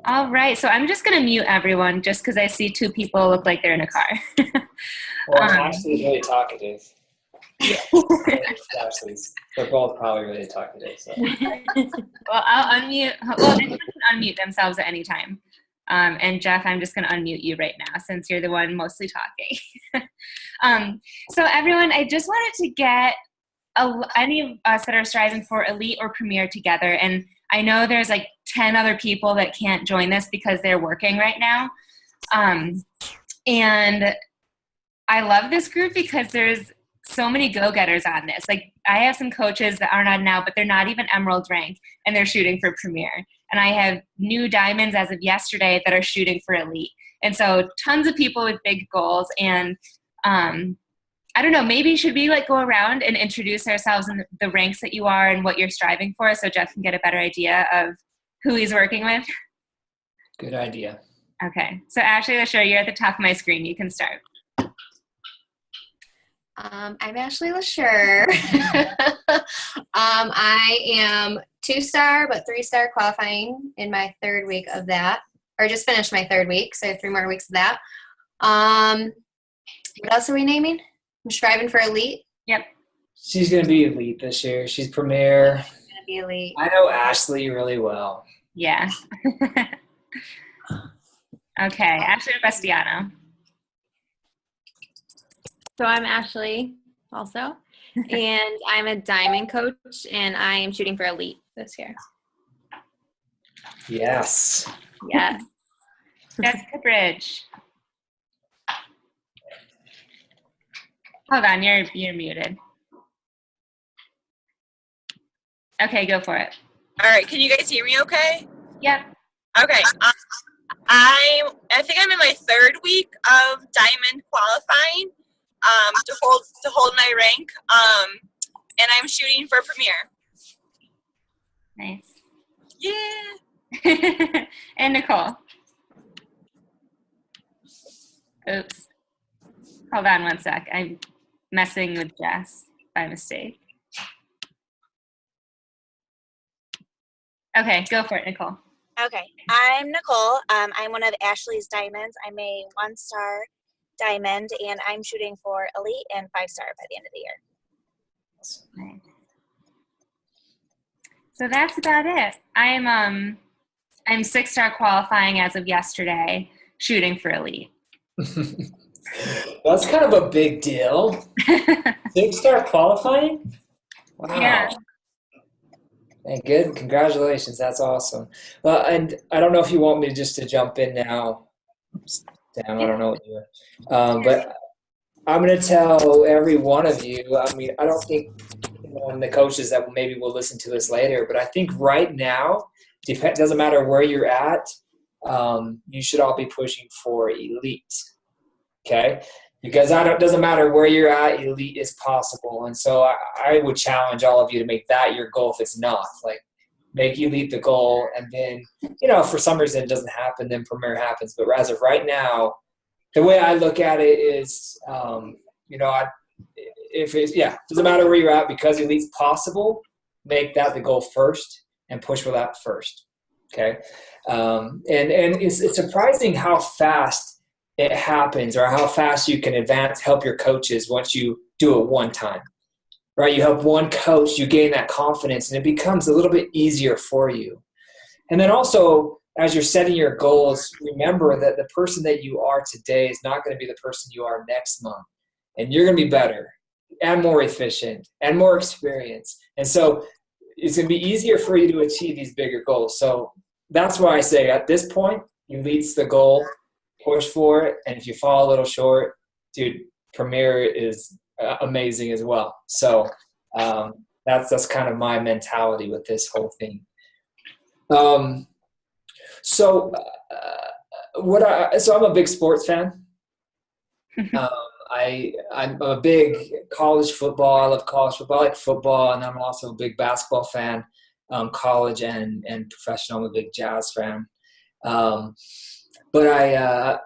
All right, so I'm just gonna mute everyone just because I see two people look like they're in a car. Well, um, Ashley's really talkative. yeah. Ashley's. They're both probably really talkative. So. Well, I'll unmute. Well, anyone can unmute themselves at any time. And Jeff, I'm just going to unmute you right now since you're the one mostly talking. So everyone, I just wanted to get any of us that are striving for elite or premier together. And I know there's like 10 other people that can't join this because they're working right now. And I love this group because there's so many go-getters on this. Like I have some coaches that aren't on now, but they're not even Emerald rank and they're shooting for Premier. And I have new diamonds as of yesterday that are shooting for elite. And so tons of people with big goals. And I don't know, maybe should we like go around and introduce ourselves in the ranks that you are and what you're striving for so Jeff can get a better idea of who he's working with? Good idea. Okay. So Ashley, LaSure, you're at the top of my screen. You can start. I'm Ashley LaSure. I am 2-star, but 3-star qualifying in my 3rd week of that, or just finished my 3rd week, so 3 more weeks of that. What else are we naming? I'm striving for elite. Yep. She's going to be elite this year. She's premier. I'm gonna be elite. I know Ashley really well. Yeah. Okay. Ashley Bastiano. So I'm Ashley also, and I'm a diamond coach, and I am shooting for elite this year. Yes. Yes. Jessica Bridge. Hold on, you're muted. Okay, go for it. All right, can you guys hear me okay? Yep. Okay. I think I'm in my 3rd week of diamond qualifying to hold my rank. And I'm shooting for premier. Nice. Yeah. And Nicole. Oops. Hold on one sec. I'm messing with Jess by mistake. Okay, go for it, Nicole. Okay, I'm Nicole. I'm one of Ashley's diamonds. I'm a 1-star diamond, and I'm shooting for elite and 5-star by the end of the year. Nice. So that's about it. I'm 6-star qualifying as of yesterday, shooting for elite. That's kind of a big deal. 6-star qualifying? Wow. Yeah. Hey, good. Congratulations. That's awesome. Well, and I don't know if you want me just to jump in now. Damn, I don't know what you're but I'm going to tell every one of you, I mean, I don't think and the coaches that maybe will listen to this later, but I think right now, doesn't matter where you're at, you should all be pushing for elite. Okay? Because doesn't matter where you're at, elite is possible. And so I would challenge all of you to make that your goal if it's not. Like, make elite the goal, and then, for some reason it doesn't happen, then premier happens. But as of right now, the way I look at it is, doesn't matter where you're at, because elite's possible, make that the goal first and push for that first. Okay? And it's surprising how fast it happens, or how fast you can help your coaches once you do it one time, right? You help one coach, you gain that confidence, and it becomes a little bit easier for you. And then also, as you're setting your goals, remember that the person that you are today is not going to be the person you are next month. And you're going to be better and more efficient and more experienced. And so it's going to be easier for you to achieve these bigger goals. So that's why I say at this point, elite's the goal. Push for it, and if you fall a little short, dude, premier is amazing as well. So that's kind of my mentality with this whole thing. So I'm a big sports fan. I'm a big college football. I love college football. I like football, and I'm also a big basketball fan, college and professional. I'm a big Jazz fan. But I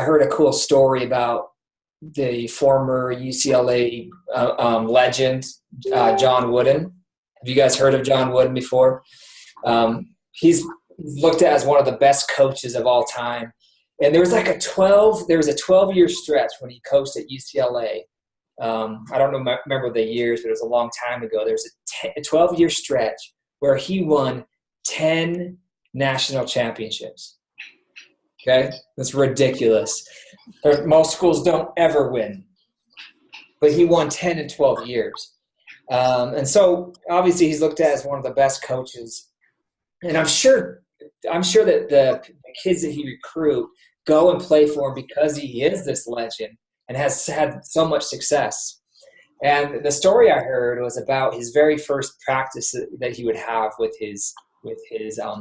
heard a cool story about the former UCLA legend, John Wooden. Have you guys heard of John Wooden before? He's he's looked at as one of the best coaches of all time. And there was a 12-year stretch when he coached at UCLA. I don't remember the years, but it was a long time ago. There was a 12-year stretch where he won 10 national championships. Okay? That's ridiculous. Most schools don't ever win. But he won 10 in 12 years. And so obviously he's looked at as one of the best coaches. And I'm sure that the kids that he recruit go and play for him because he is this legend and has had so much success. And the story I heard was about his very first practice that he would have with his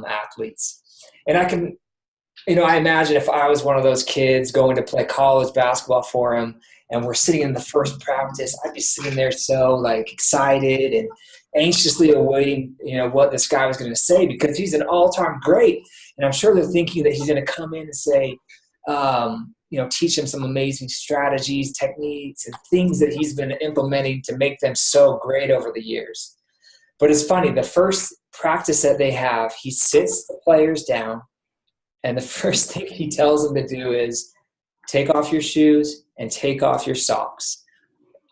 athletes. And I imagine if I was one of those kids going to play college basketball for him and we're sitting in the first practice, I'd be sitting there so excited and anxiously awaiting, what this guy was going to say, because he's an all-time great. And I'm sure they're thinking that he's going to come in and say, teach them some amazing strategies, techniques, and things that he's been implementing to make them so great over the years. But it's funny, the first practice that they have, he sits the players down, and the first thing he tells them to do is take off your shoes and take off your socks.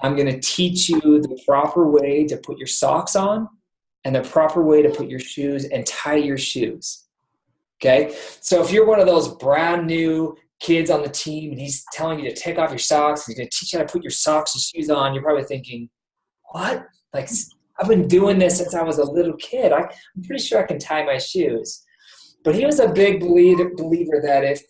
I'm going to teach you the proper way to put your socks on and the proper way to put your shoes and tie your shoes. Okay? So if you're one of those brand new kids on the team and he's telling you to take off your socks, he's going to teach you how to put your socks and shoes on, you're probably thinking, what? I've been doing this since I was a little kid. I'm pretty sure I can tie my shoes. But he was a big believer that if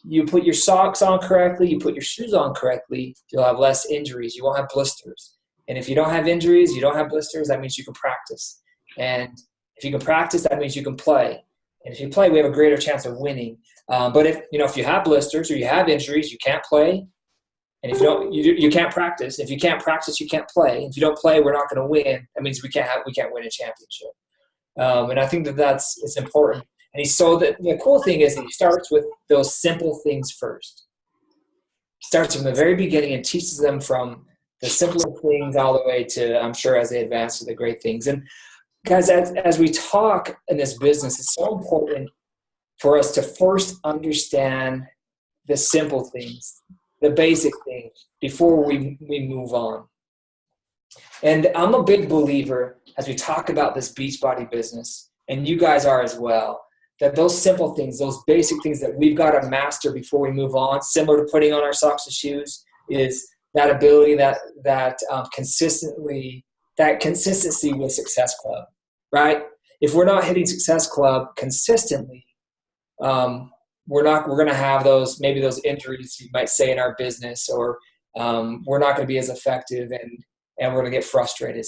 you put your socks on correctly, you put your shoes on correctly, you'll have less injuries. You won't have blisters. And if you don't have injuries, you don't have blisters, that means you can practice. And if you can practice, that means you can play. And if you play, we have a greater chance of winning. But if you have blisters or you have injuries, you can't play. And if you don't, you can't practice. If you can't practice, you can't play. If you don't play, we're not going to win. That means we can't win a championship. And I think it's important. And the cool thing is that he starts with those simple things first. He starts from the very beginning and teaches them from the simpler things all the way to, I'm sure, as they advance to the great things. And guys, as we talk in this business, it's so important for us to first understand the simple things, the basic things, before we move on. And I'm a big believer, as we talk about this Beachbody business, and you guys are as well, that those simple things, those basic things that we've got to master before we move on, similar to putting on our socks and shoes, is that ability, that consistency with Success Club, right? If we're not hitting Success Club consistently, we're going to have those injuries, you might say, in our business, or we're not going to be as effective, and we're going to get frustrated.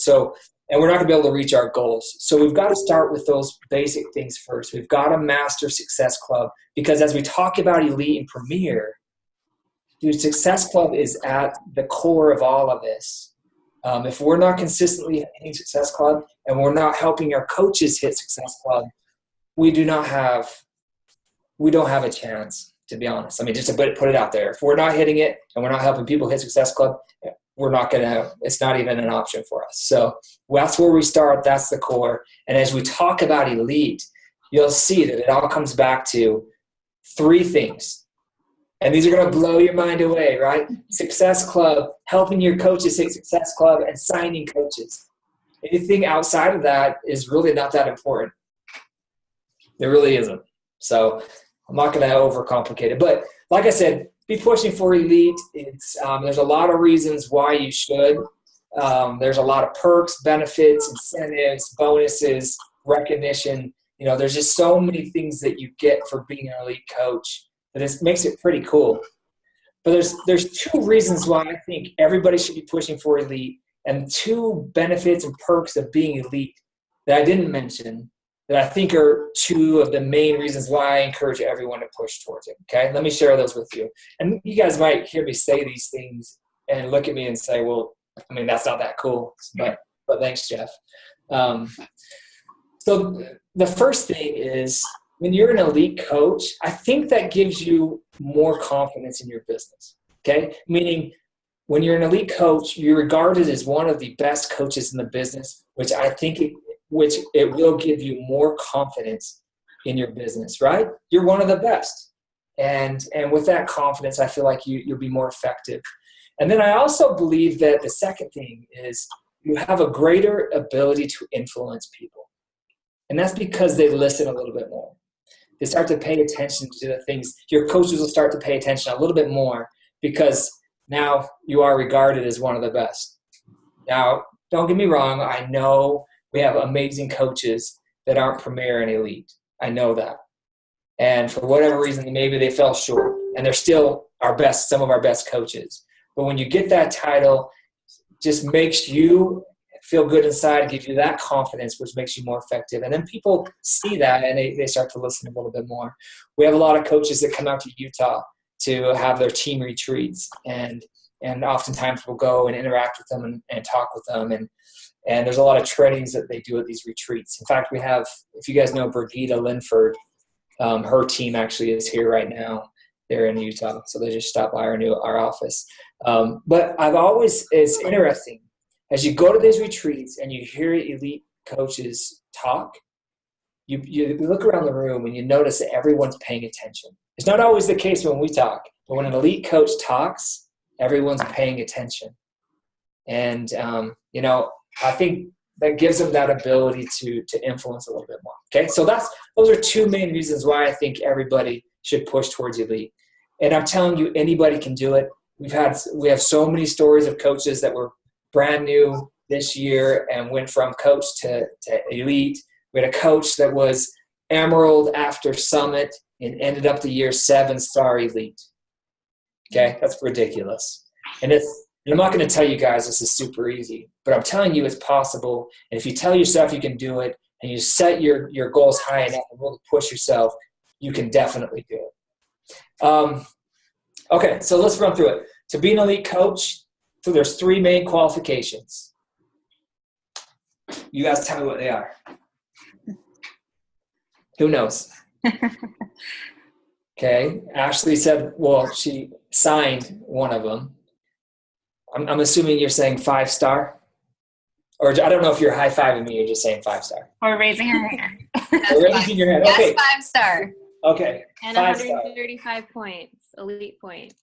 And we're not going to be able to reach our goals. So we've got to start with those basic things first. We've got to master Success Club, because as we talk about Elite and Premier, dude, Success Club is at the core of all of this. If we're not consistently hitting Success Club and we're not helping our coaches hit Success Club, we don't have a chance, to be honest. I mean, just to put it out there. If we're not hitting it and we're not helping people hit Success Club, it's not even an option for us. So that's where we start. That's the core. And as we talk about Elite, you'll see that it all comes back to 3 things. And these are going to blow your mind away, right? Success Club, helping your coaches hit Success Club, and signing coaches. Anything outside of that is really not that important. There really isn't. So I'm not going to overcomplicate it. But like I said, be pushing for Elite. There's a lot of reasons why you should. There's a lot of perks, benefits, incentives, bonuses, recognition. There's just so many things that you get for being an Elite coach that it makes it pretty cool. But there's 2 reasons why I think everybody should be pushing for Elite, and 2 benefits and perks of being Elite that I didn't mention, that I think are 2 of the main reasons why I encourage everyone to push towards it. Okay, let me share those with you. And you guys might hear me say these things and look at me and say, well, I mean, that's not that cool. But thanks, Jeff. So the first thing is, when you're an Elite coach, I think that gives you more confidence in your business. Okay, meaning when you're an Elite coach, you're regarded as one of the best coaches in the business, which I think it will give you more confidence in your business, right? You're one of the best. And with that confidence, I feel like you'll be more effective. And then I also believe that the second thing is you have a greater ability to influence people. And that's because they listen a little bit more. They start to pay attention to the things. Your coaches will start to pay attention a little bit more because now you are regarded as one of the best. Now, don't get me wrong. I know we have amazing coaches that aren't premier and elite. I know that. And for whatever reason, maybe they fell short. And they're still our best, some of our best coaches. But when you get that title, just makes you feel good inside, gives you that confidence, which makes you more effective. And then people see that and they start to listen a little bit more. We have a lot of coaches that come out to Utah to have their team retreats. And oftentimes we'll go and interact with them and talk with them. And there's a lot of trainings that they do at these retreats. In fact, we have, if you guys know Brigida Linford, her team actually is here right now. They're in Utah. So they just stopped by our office. But it's interesting. As you go to these retreats and you hear elite coaches talk, you look around the room and you notice that everyone's paying attention. It's not always the case when we talk, but when an elite coach talks, everyone's paying attention. And, I think that gives them that ability to influence a little bit more. Okay, so those are two main reasons why I think everybody should push towards elite. And I'm telling you, anybody can do it. We have so many stories of coaches that were brand new this year and went from coach to elite. We had a coach that was Emerald after Summit and ended up the year 7-star elite. Okay, that's ridiculous. And I'm not going to tell you guys this is super easy, but I'm telling you it's possible. And if you tell yourself you can do it and you set your goals high enough and really push yourself, you can definitely do it. Okay, so let's run through it. To be an elite coach, so there's 3 main qualifications. You guys tell me what they are. Who knows? Okay, Ashley said, well, she signed one of them. I'm assuming you're saying 5-star? Or I don't know if you're high-fiving me or just saying 5-star. Or raising her hand. Raising your hand. Okay. Yes, 5-star. Okay. And 5-star. 135 points, elite points.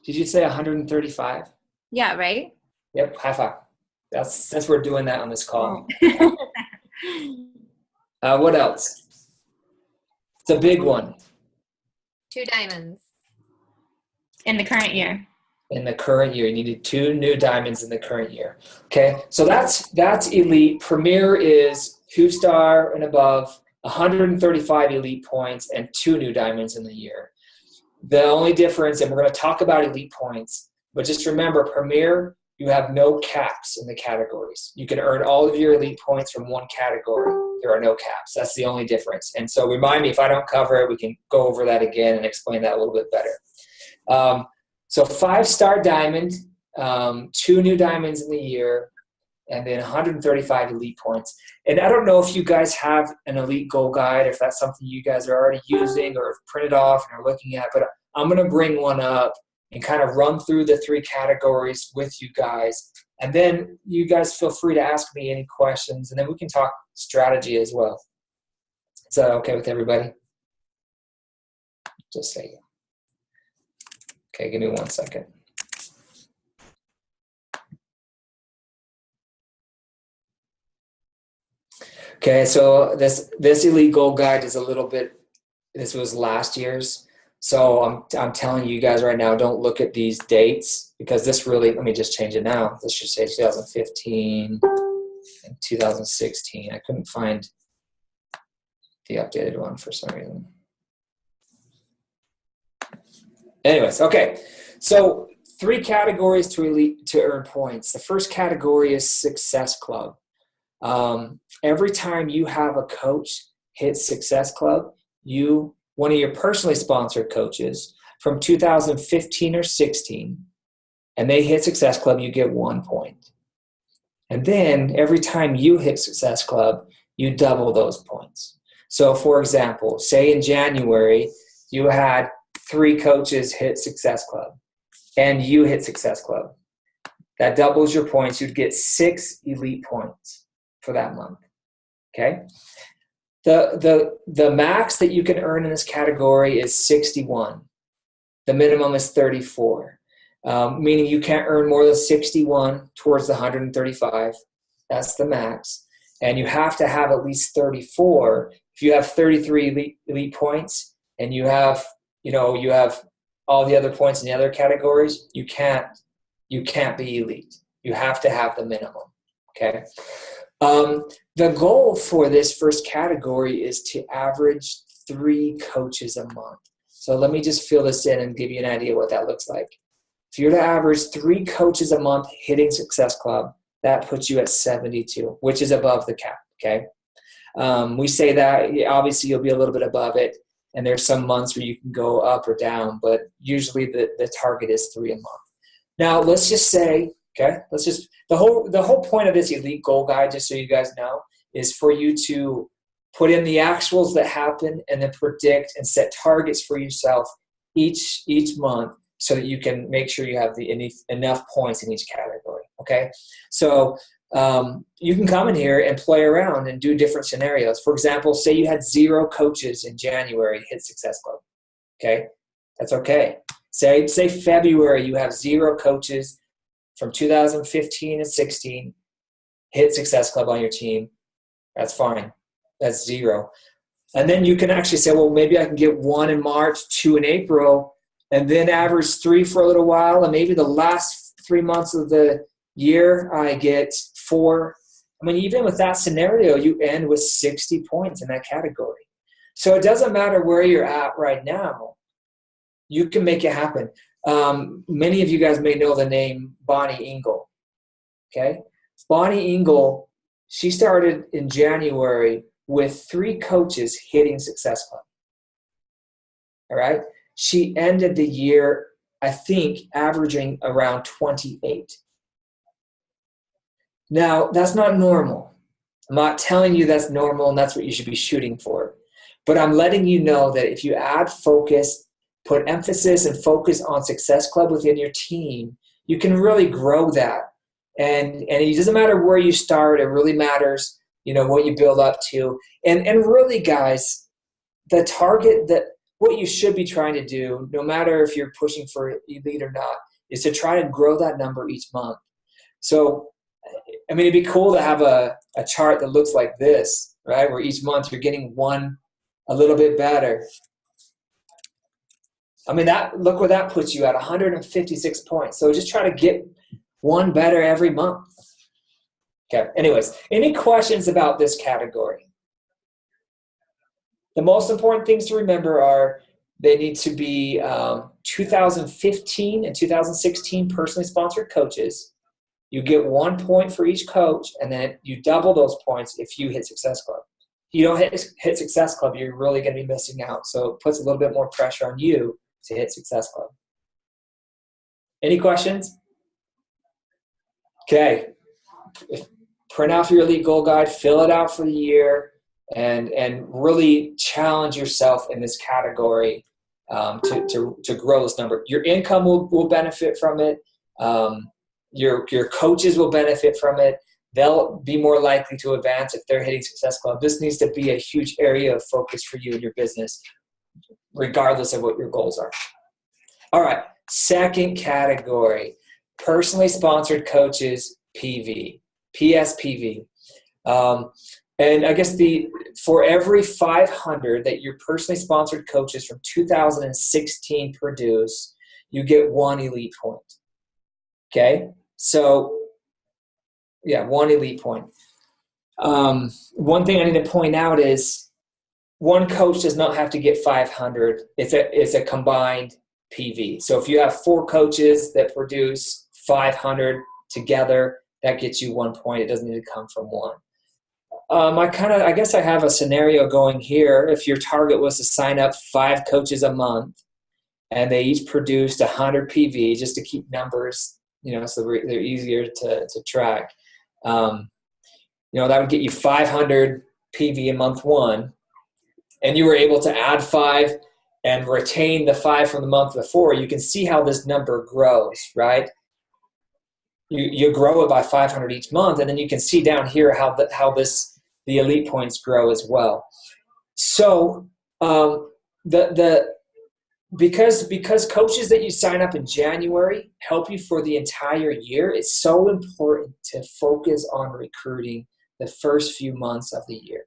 Did you say 135? Yeah, right? Yep, high five. That's we're doing that on this call. What else? It's a big one. 2 diamonds. In the current year. In the current year, you needed 2 new diamonds in the current year. Okay, so that's elite. Premier is 2-star and above, 135 elite points, and 2 new diamonds in the year. The only difference, and we're going to talk about elite points, but just remember, Premier, you have no caps in the categories. You can earn all of your elite points from one category. There are no caps. That's the only difference. And so remind me, if I don't cover it, we can go over that again and explain that a little bit better. So 5-star diamond, 2 new diamonds in the year, and then 135 elite points. And I don't know if you guys have an elite goal guide, if that's something you guys are already using or have printed off and are looking at, but I'm going to bring one up and kind of run through the 3 categories with you guys. And then you guys feel free to ask me any questions, and then we can talk strategy as well. Is that okay with everybody? Just say it. Okay, give me 1 second. Okay, so this elite goal guide is a little bit, this was last year's. So I'm telling you guys right now, don't look at these dates because this really, let me just change it now. This should say 2015 and 2016. I couldn't find the updated one for some reason. Anyways, okay. So 3 categories to earn points. The first category is Success Club. Every time you have a coach hit Success Club, one of your personally sponsored coaches from 2015 or 16, and they hit Success Club, you get 1 point. And then every time you hit Success Club, you double those points. So for example, say in January, you had 3 coaches hit Success Club and you hit Success Club. That doubles your points. You'd get 6 elite points for that month. Okay. The max that you can earn in this category is 61. The minimum is 34, meaning you can't earn more than 61 towards the 135. That's the max. And you have to have at least 34. If you have 33 elite points and you have all the other points in the other categories, you can't be elite. You have to have the minimum. Okay. The goal for this first category is to average 3 coaches a month. So let me just fill this in and give you an idea what that looks like. If you're to average 3 coaches a month hitting Success Club, that puts you at 72, which is above the cap, okay? We say that, obviously you'll be a little bit above it, and there's some months where you can go up or down, but usually the target is 3 a month. Now, let's just say, okay, the whole point of this elite goal guide, just so you guys know, is for you to put in the actuals that happen and then predict and set targets for yourself each month so that you can make sure you have enough points in each category, okay? So you can come in here and play around and do different scenarios. For example, say you had 0 coaches in January to hit Success Club, okay? That's okay. Say February you have 0 coaches from 2015 and 16 hit Success Club on your team. That's fine. That's 0. And then you can actually say, well, maybe I can get 1 in March, 2 in April, and then average 3 for a little while. And maybe the last 3 months of the year, I get 4. I mean, even with that scenario, you end with 60 points in that category. So it doesn't matter where you're at right now. You can make it happen. Many of you guys may know the name Bonnie Engel. Okay? Bonnie Engel, she started in January with 3 coaches hitting Success Club. All right? She ended the year, I think, averaging around 28. Now, that's not normal. I'm not telling you that's normal and that's what you should be shooting for. But I'm letting you know that if you add focus, put emphasis and focus on Success Club within your team, you can really grow that. And it doesn't matter where you start. It really matters, what you build up to. And really, guys, the target that what you should be trying to do, no matter if you're pushing for elite or not, is to try to grow that number each month. So, I mean, it'd be cool to have a chart that looks like this, right? Where each month you're getting one a little bit better. I mean, look where that puts you at, 156 points. So just try to get one better every month. Okay, anyways, any questions about this category? The most important things to remember are they need to be 2015 and 2016 personally sponsored coaches. You get 1 point for each coach, and then you double those points if you hit Success Club. If you don't hit Success Club, you're really going to be missing out. So it puts a little bit more pressure on you to hit Success Club. Any questions? Okay. Print out your elite goal guide, fill it out for the year, and really challenge yourself in this category to grow this number. Your income will benefit from it. Your coaches will benefit from it. They'll be more likely to advance if they're hitting Success Club. This needs to be a huge area of focus for you and your business, regardless of what your goals are. All right, second category, personally sponsored coaches, PSPV. And I guess for every 500 that your personally sponsored coaches from 2016 produce, you get 1 elite point. Okay, so yeah, 1 elite point. One thing I need to point out is one coach does not have to get 500. It's a combined PV. So if you have 4 coaches that produce 500 together, that gets you 1 point. It doesn't need to come from one. I guess I have a scenario going here. If your target was to sign up 5 coaches a month and they each produced 100 PV, just to keep numbers, so they're easier to track. That would get you 500 PV in month 1, and you were able to add 5 and retain the 5 from the month before. You can see how this number grows, right? You grow it by 500 each month, and then you can see down here how this the elite points grow as well. So because coaches that you sign up in January help you for the entire year, it's so important to focus on recruiting the first few months of the year.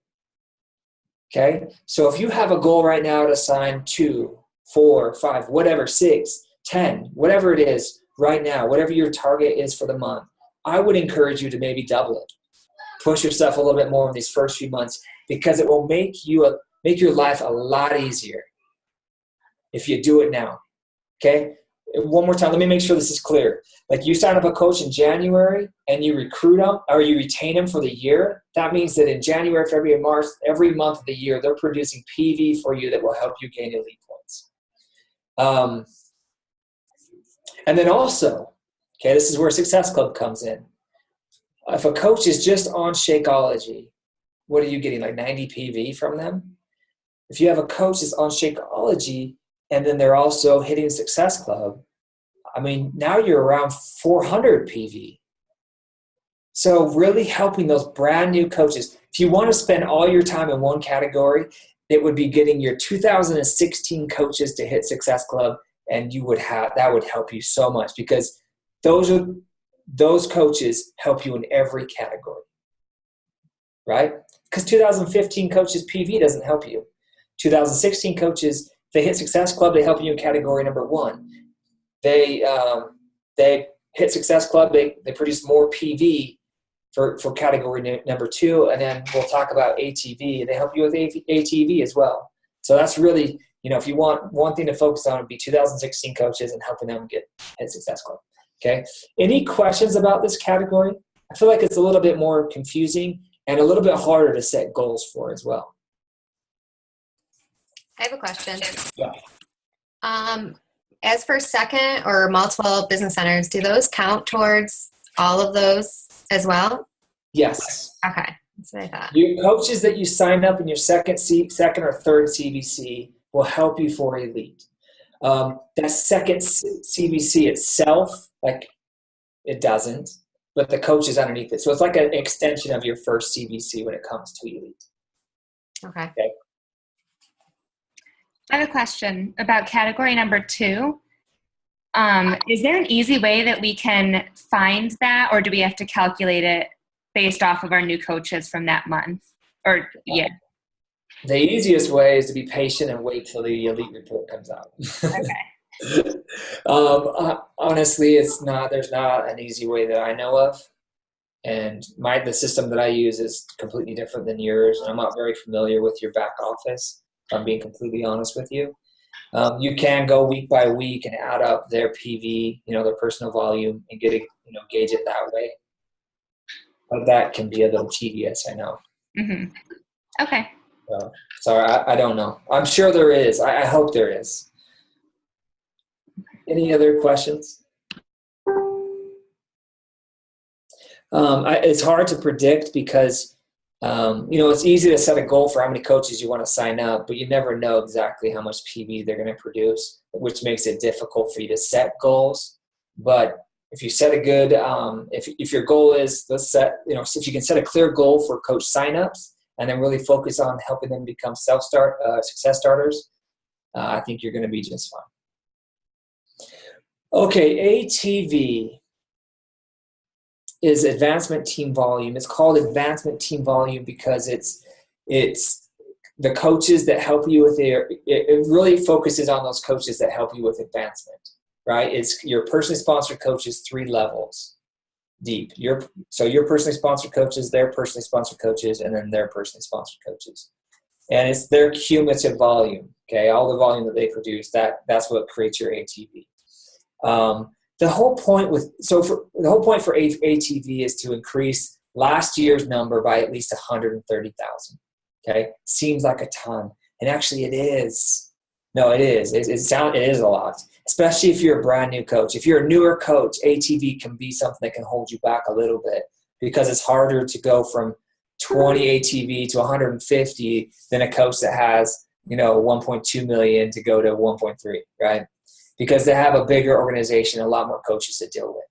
Okay? So if you have a goal right now to sign 2, 4, 5, whatever, 6, 10, whatever it is right now, whatever your target is for the month, I would encourage you to maybe double it. Push yourself a little bit more in these first few months, because it will make your life a lot easier if you do it now. Okay? One more time, let me make sure this is clear. Like, you sign up a coach in January and you recruit them, or you retain them for the year. That means that in January, February, and March, every month of the year, they're producing PV for you that will help you gain elite points. And then also, okay, this is where Success Club comes in. If a coach is just on Shakeology, what are you getting, like 90 PV from them? If you have a coach that's on Shakeology and then they're also hitting Success Club, I mean, now you're around 400 PV. So really helping those brand new coaches. If you want to spend all your time in one category, it would be getting your 2016 coaches to hit Success Club, and that would help you so much, because those coaches help you in every category, right? Because 2015 coaches PV doesn't help you. 2016 coaches, they hit Success Club, they help you in category number 1. They hit Success Club, they produce more PV for category number 2, and then we'll talk about ATV. They help you with ATV as well. So that's really, if you want one thing to focus on, would be 2016 coaches and helping them hit Success Club. Okay. Any questions about this category? I feel like it's a little bit more confusing and a little bit harder to set goals for as well. I have a question. Yeah. As for second or multiple business centers, do those count towards all of those as well? Yes. Okay. That's what I thought. Your coaches that you sign up in your second or third CBC will help you for elite. That second CBC itself, like, it doesn't, but the coach is underneath it. So it's like an extension of your first CBC when it comes to elite. Okay. I have a question about category number 2. Is there an easy way that we can find that, or do we have to calculate it based off of our new coaches from that month or year? The easiest way is to be patient and wait till the elite report comes out. Okay. Honestly, there's not an easy way that I know of. And the system that I use is completely different than yours. And I'm not very familiar with your back office, if I'm being completely honest with you. You can go week by week and add up their PV, their personal volume, and gauge it that way. But that can be a little tedious, I know. Mm-hmm. Okay. So, sorry, I don't know. I'm sure there is. I hope there is. Any other questions? It's hard to predict because, it's easy to set a goal for how many coaches you want to sign up, but you never know exactly how much PV they're going to produce, which makes it difficult for you to set goals. But if you set a good, if your goal is, if you can set a clear goal for coach signups and then really focus on helping them become success starters, I think you're going to be just fine. Okay, ATV is advancement team volume. It's called advancement team volume because it's the coaches that help you with it really focuses on those coaches that help you with advancement, right? It's your personally sponsored coaches 3 levels deep. Your personally sponsored coaches, their personally sponsored coaches, and then their personally sponsored coaches. And it's their cumulative volume, okay? All the volume that they produce, that's what creates your ATV. The whole point for ATV is to increase last year's number by at least 130,000. Okay, seems like a ton, and actually it is. No, it is. It is a lot, especially if you're a brand new coach. If you're a newer coach, ATV can be something that can hold you back a little bit because it's harder to go from 20 ATV to 150 than a coach that has 1.2 million to go to 1.3, right? Because they have a bigger organization, a lot more coaches to deal with.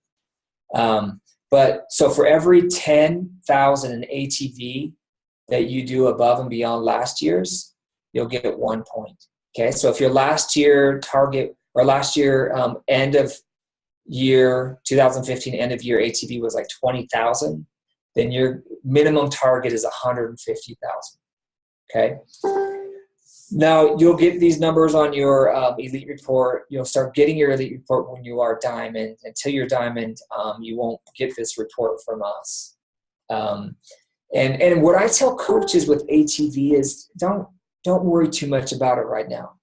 But so for every 10,000 in ATV, that you do above and beyond last year's, you'll get 1 point. Okay, so if your last year target or last year end of year 2015 end of year ATV was like 20,000, then your minimum target is 150,000. Okay. Now you'll get these numbers on your elite report. You'll start getting your elite report when you are diamond. Until you're diamond, you won't get this report from us. And what I tell coaches with ATV is don't worry too much about it right now.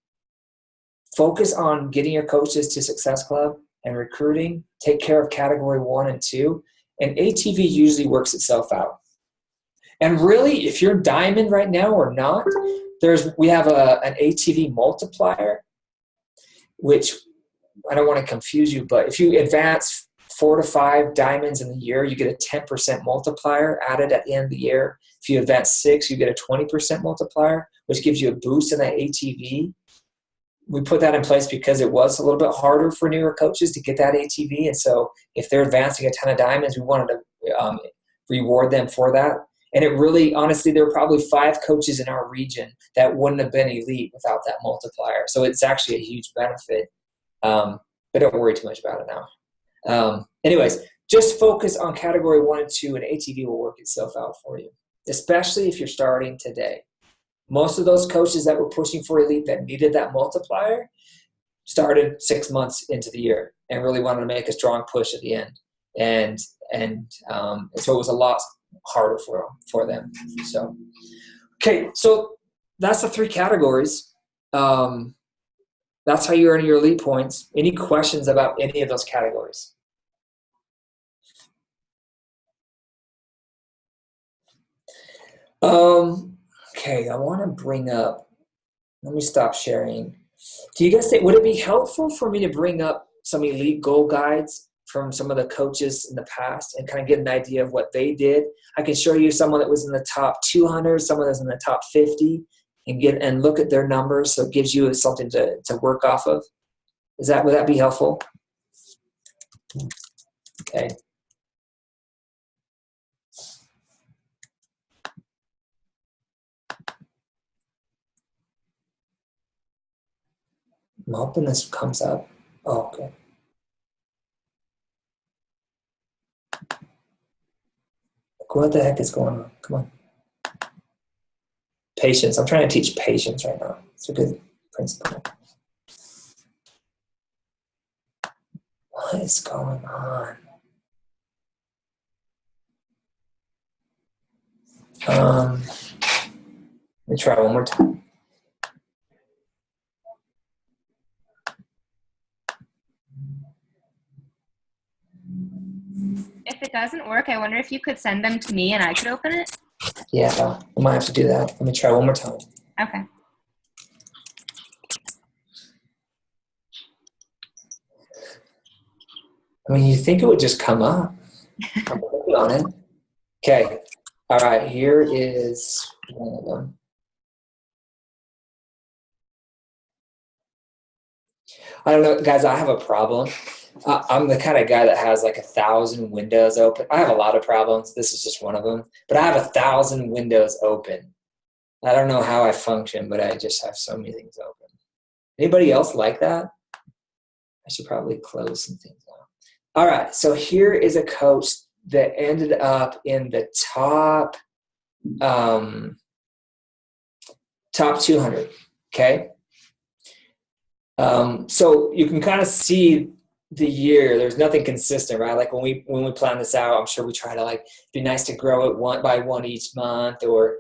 Focus on getting your coaches to Success Club and recruiting. Take care of category 1 and 2, and ATV usually works itself out. And really, if you're diamond right now or not, we have an ATV multiplier, which I don't want to confuse you, but if you advance 4 to 5 diamonds in the year, you get a 10% multiplier added at the end of the year. If you advance 6, you get a 20% multiplier, which gives you a boost in that ATV. We put that in place because it was a little bit harder for newer coaches to get that ATV. And so if they're advancing a ton of diamonds, we wanted to reward them for that. And it really, honestly, there were probably 5 coaches in our region that wouldn't have been elite without that multiplier. So it's actually a huge benefit. But don't worry too much about it now. Anyways, just focus on category 1 and 2, and ATV will work itself out for you, especially if you're starting today. Most of those coaches that were pushing for elite that needed that multiplier started 6 months into the year and really wanted to make a strong push at the end. And so it was a lot harder for them. So, okay, so that's the 3 categories. That's how you earn your elite points. Any questions about any of those categories? Okay, I want to bring up, let me stop sharing. Do you guys think, would it be helpful for me to bring up some elite goal guides from some of the coaches in the past and kind of get an idea of what they did? I can show you someone that was in the top 200, someone that's in the top 50, and look at their numbers, so it gives you something to work off of. Would that be helpful? Okay. I'm hoping this comes up. Oh, okay. What the heck is going on? Come on. Patience. I'm trying to teach patience right now. It's a good principle. What is going on? Let me try one more time. If it doesn't work, I wonder if you could send them to me and I could open it. Yeah, I might have to do that. Let me try one more time. Okay. I mean, you think it would just come up. I'm working on it. Okay. All right. Here is one of them. I don't know, guys. I have a problem. I'm the kind of guy that has like 1,000 windows open. I have a lot of problems. This is just one of them. But I have 1,000 windows open. I don't know how I function, but I just have so many things open. Anybody else like that? I should probably close some things out. All right. So here is a coach that ended up in the top 200. Okay. So you can kind of see the year. There's nothing consistent, right? Like when we plan this out, I'm sure we try to like be nice to grow it 1 by 1 each month, or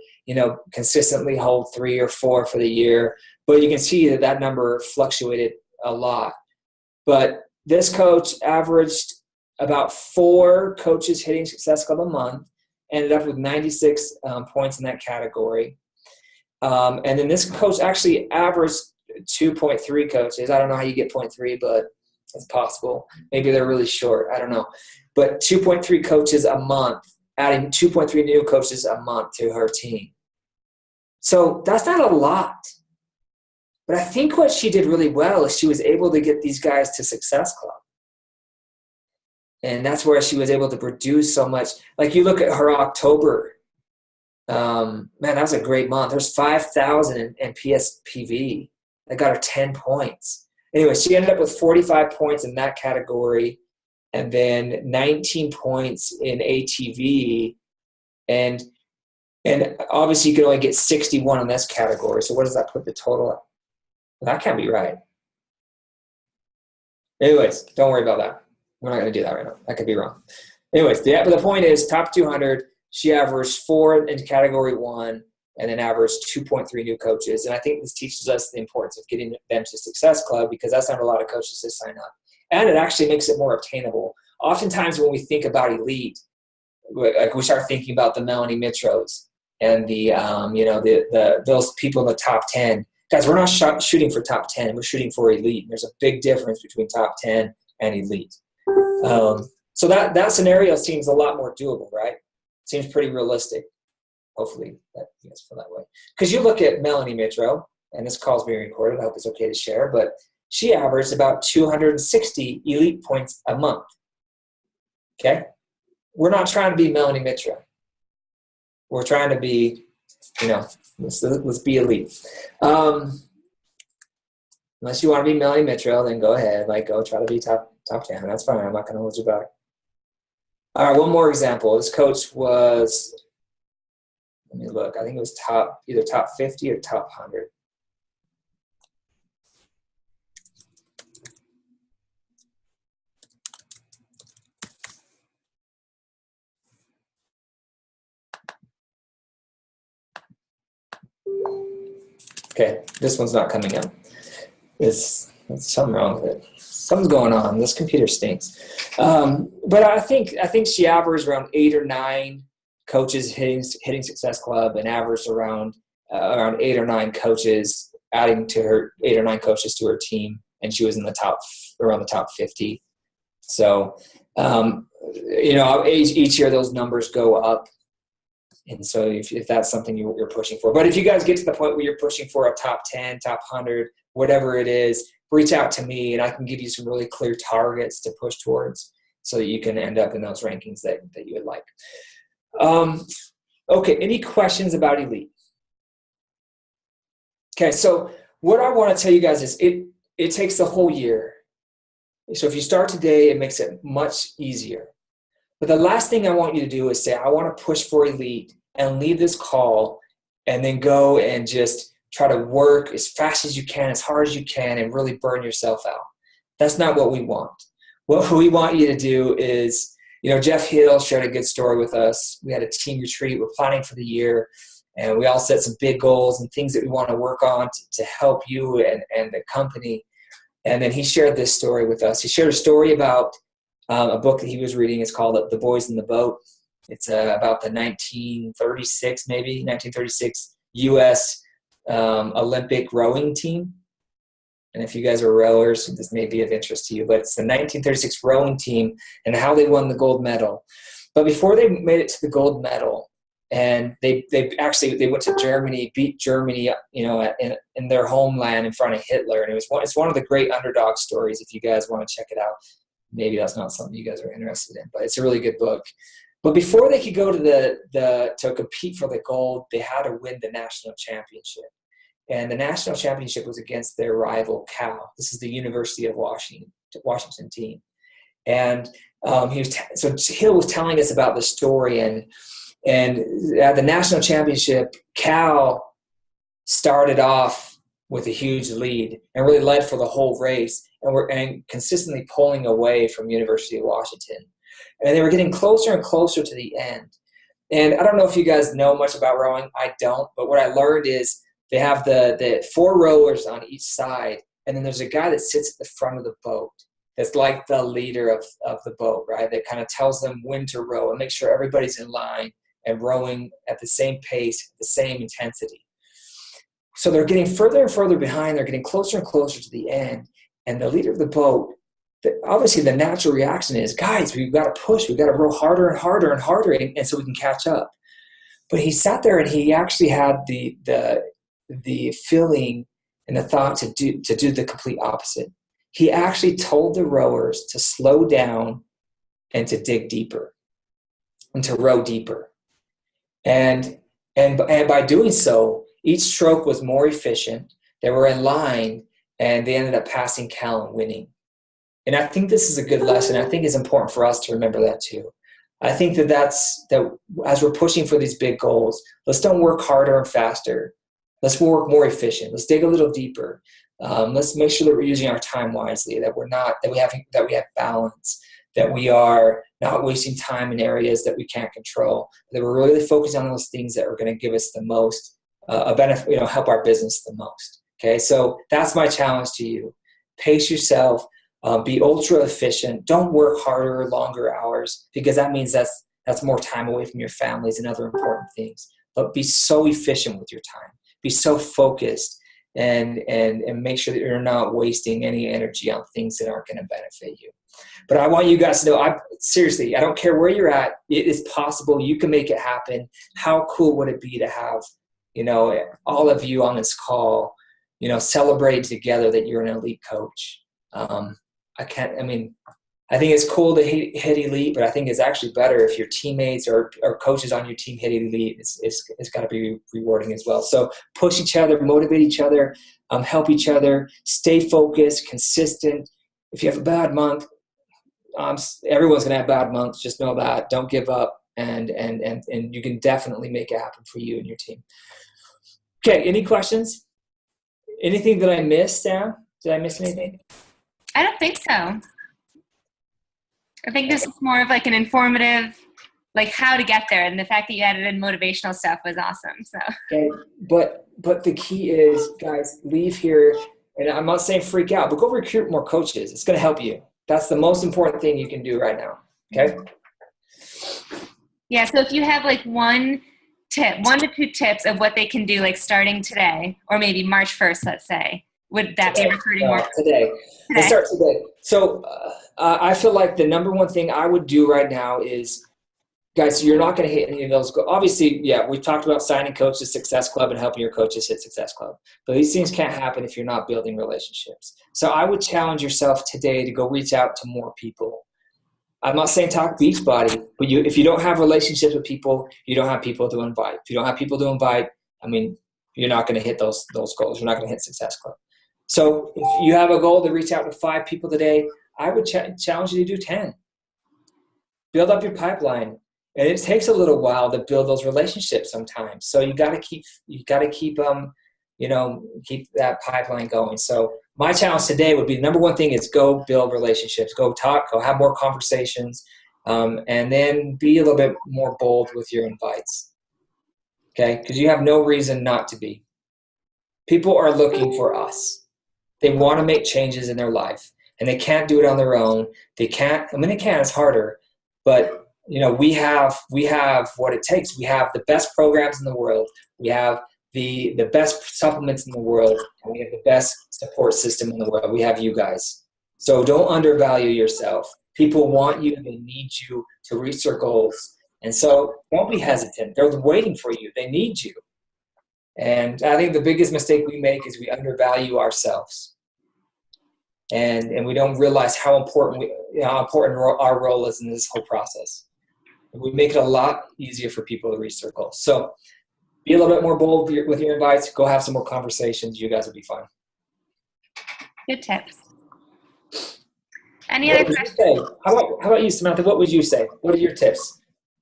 consistently hold 3 or 4 for the year. But you can see that number fluctuated a lot. But this coach averaged about 4 coaches hitting Success Club a month, ended up with 96 points in that category. And then this coach actually averaged 2.3 coaches. I don't know how you get 0.3, but it's possible. Maybe they're really short. I don't know. But 2.3 coaches a month, adding 2.3 new coaches a month to her team. So that's not a lot. But I think what she did really well is she was able to get these guys to Success Club. And that's where she was able to produce so much. Like you look at her October Man, that was a great month. There's 5,000 in PSPV. That got her 10 points. Anyway, she ended up with 45 points in that category, and then 19 points in ATV. And obviously you can only get 61 in this category. So what does that put the total at? Well, that can't be right. Anyways, don't worry about that. We're not going to do that right now. That could be wrong. Anyways, but the point is, top 200, she averaged 4 in category 1 and then averaged 2.3 new coaches. And I think this teaches us the importance of getting them to Success Club, because that's not a lot of coaches to sign up. And it actually makes it more obtainable. Oftentimes when we think about elite, like we start thinking about the Melanie Mitros and those people in the top 10. Guys, we're not shooting for top 10. We're shooting for elite. There's a big difference between top 10 and elite. So that scenario seems a lot more doable, right? Seems pretty realistic. Hopefully that you guys feel that way. Because you look at Melanie Mitro, and this call's being recorded. I hope it's okay to share, but she averaged about 260 elite points a month. Okay? We're not trying to be Melanie Mitro. We're trying to be, let's be elite. Unless you want to be Melanie Mitro, then go ahead. Go try to be top 10. That's fine. I'm not going to hold you back. All right, one more example. This coach was, let me look. I think it was either top 50 or top 100. Okay, this one's not coming up. There's something wrong with it. Something's going on. This computer stinks. But I think she averaged around 8 or 9 coaches hitting Success Club, and averaged around 8 or 9 coaches adding to her 8 or 9 coaches to her team, and she was in around the top 50. So each year those numbers go up. And so if that's something you're pushing for. But if you guys get to the point where you're pushing for a top 10, top 100, whatever it is, reach out to me and I can give you some really clear targets to push towards so that you can end up in those rankings that you would like. Okay, any questions about elite? Okay, so what I want to tell you guys is it takes the whole year. So if you start today, it makes it much easier. But the last thing I want you to do is say, I want to push for elite and leave this call and then go and just try to work as fast as you can, as hard as you can, and really burn yourself out. That's not what we want. What we want you to do is, Jeff Hill shared a good story with us. We had a team retreat. We're planning for the year, and we all set some big goals and things that we want to work on to help you and the company. And then he shared this story with us. He shared a story about a book that he was reading. It's called The Boys in the Boat. It's about the 1936 U.S. Olympic rowing team. And if you guys are rowers, this may be of interest to you, but it's the 1936 rowing team and how they won the gold medal. But before they made it to the gold medal, and they went to Germany, beat Germany, in their homeland in front of Hitler. And it's one of the great underdog stories if you guys want to check it out. Maybe that's not something you guys are interested in, but it's a really good book. But before they could go to to compete for the gold, they had to win the national championship. And the national championship was against their rival, Cal. This is the University of Washington team. And so Hill was telling us about the story, and at the national championship, Cal started off with a huge lead and really led for the whole race, and consistently pulling away from University of Washington. And they were getting closer and closer to the end. And I don't know if you guys know much about rowing. I don't. But what I learned is they have the 4 rowers on each side, and then there's a guy that sits at the front of the boat that's like the leader of the boat, right? That kind of tells them when to row and make sure everybody's in line and rowing at the same pace, the same intensity. So they're getting further and further behind. They're getting closer and closer to the end. And the leader of the boat, obviously the natural reaction is, guys, we've got to push. We've got to row harder and harder and harder, and so we can catch up. But he sat there and he actually had the feeling and the thought to do the complete opposite. He actually told the rowers to slow down and to dig deeper and to row deeper. And And by doing so, each stroke was more efficient. They were in line, and they ended up passing Cal and winning. And I think this is a good lesson. I think it's important for us to remember that too. I think that as we're pushing for these big goals, let's don't work harder and faster. Let's work more efficient. Let's dig a little deeper. Let's make sure that we're using our time wisely, that we have balance, that we are not wasting time in areas that we can't control, that we're really focused on those things that are going to give us the most a benefit, help our business the most. Okay, so that's my challenge to you. Pace yourself. Be ultra efficient. Don't work harder, longer hours, because that means that's more time away from your families and other important things. But be so efficient with your time. Be so focused and make sure that you're not wasting any energy on things that aren't going to benefit you. But I want you guys to know, seriously, I don't care where you're at. It is possible. You can make it happen. How cool would it be to have, all of you on this call, celebrate together that you're an elite coach. I think it's cool to hit elite, but I think it's actually better if your teammates or coaches on your team hit elite. It's got to be rewarding as well. So push each other, motivate each other, help each other, stay focused, consistent. If you have a bad month, everyone's going to have bad months. Just know that. Don't give up, and you can definitely make it happen for you and your team. Okay, any questions? Anything that I missed, Sam? Did I miss anything? I don't think so. I think this is more of like an informative, like how to get there. And the fact that you added in motivational stuff was awesome. So. Okay, but the key is, guys, leave here. And I'm not saying freak out, but go recruit more coaches. It's going to help you. That's the most important thing you can do right now. Okay. Yeah. So if you have like 1 to 2 tips of what they can do, like starting today, or maybe March 1st, let's say, would that be recruiting more? Today. Let's start today. So I feel like the number one thing I would do right now is, guys, you're not going to hit any of those. Obviously, yeah, we've talked about signing coaches Success Club and helping your coaches hit Success Club. But these things can't happen if you're not building relationships. So I would challenge yourself today to go reach out to more people. I'm not saying talk Beachbody, but if you don't have relationships with people, you don't have people to invite. If you don't have people to invite, you're not going to hit those goals. You're not going to hit Success Club. So if you have a goal to reach out to 5 people today, I would challenge you to do 10. Build up your pipeline. And it takes a little while to build those relationships sometimes. So you got to keep that pipeline going. So my challenge today would be, the number one thing is go build relationships, go talk, go have more conversations, and then be a little bit more bold with your invites. Okay? Because you have no reason not to be. People are looking for us. They want to make changes in their life, and they can't do it on their own. They can, it's harder, but we have what it takes. We have the best programs in the world. We have the best supplements in the world, and we have the best support system in the world. We have you guys. So don't undervalue yourself. People want you, they need you to reach their goals. And so don't be hesitant. They're waiting for you. They need you. And I think the biggest mistake we make is we undervalue ourselves. And we don't realize how important our role is in this whole process. We make it a lot easier for people to reach their goals. So be a little bit more bold with your invites. Go have some more conversations. You guys will be fine. Good tips. Any other questions? How about you, Samantha? What would you say? What are your tips?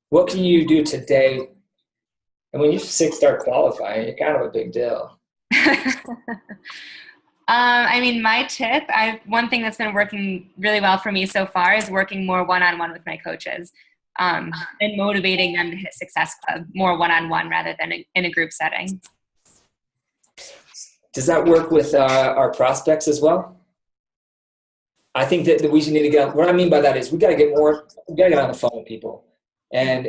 What can you do today? And when you 6-star qualifying, you're kind of a big deal. My tip, one thing that's been working really well for me so far is working more one-on-one with my coaches, and motivating them to hit Success Club more one-on-one rather than in a group setting. Does that work with our prospects as well? I think that we need to get, what I mean by that is we got to get on the phone with people and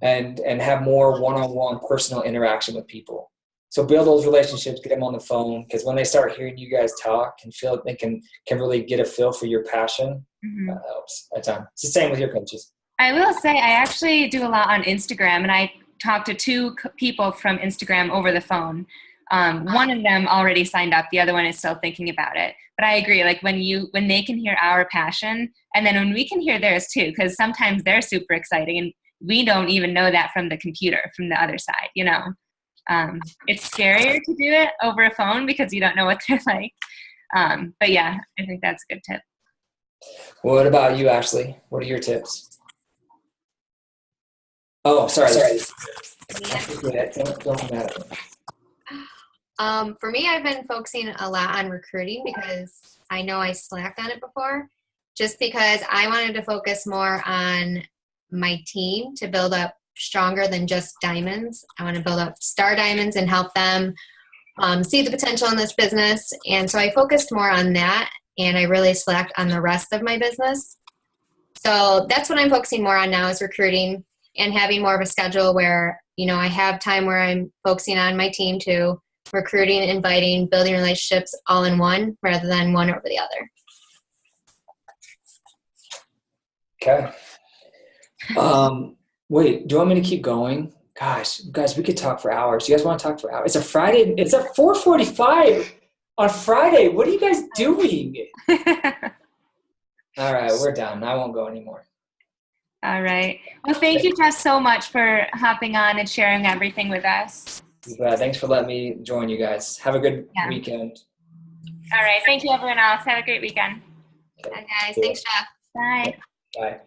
have more one-on-one personal interaction with people. So build those relationships, get them on the phone, because when they start hearing you guys talk and feel they can really get a feel for your passion, that helps a ton. It's the same with your coaches. I will say I actually do a lot on Instagram, and I talk to 2 people from Instagram over the phone. One of them already signed up. The other one is still thinking about it. But I agree, like when they can hear our passion, and then when we can hear theirs too, because sometimes they're super exciting, and we don't even know that from the computer, from the other side, you know. It's scarier to do it over a phone because you don't know what they're like. But yeah, I think that's a good tip. What about you, Ashley? What are your tips? Oh, sorry. Don't come at me. For me, I've been focusing a lot on recruiting because I know I slacked on it before, just because I wanted to focus more on my team to build up stronger than just diamonds. I want to build up star diamonds and help them see the potential in this business. And so I focused more on that, and I really slacked on the rest of my business. So that's what I'm focusing more on now, is recruiting and having more of a schedule where, you know, I have time where I'm focusing on my team too, recruiting, inviting, building relationships all in one rather than one over the other. Okay. Wait, do you want me to keep going? Gosh, guys, we could talk for hours. You guys want to talk for hours? It's a Friday. It's a 4:45 on Friday. What are you guys doing? All right, we're done. I won't go anymore. All right. Well, thank you, Jess, so much for hopping on and sharing everything with us. Thanks for letting me join you guys. Have a good weekend. All right. Thank you, everyone else. Have a great weekend. Bye, guys. Thanks, Jeff. Bye. Bye.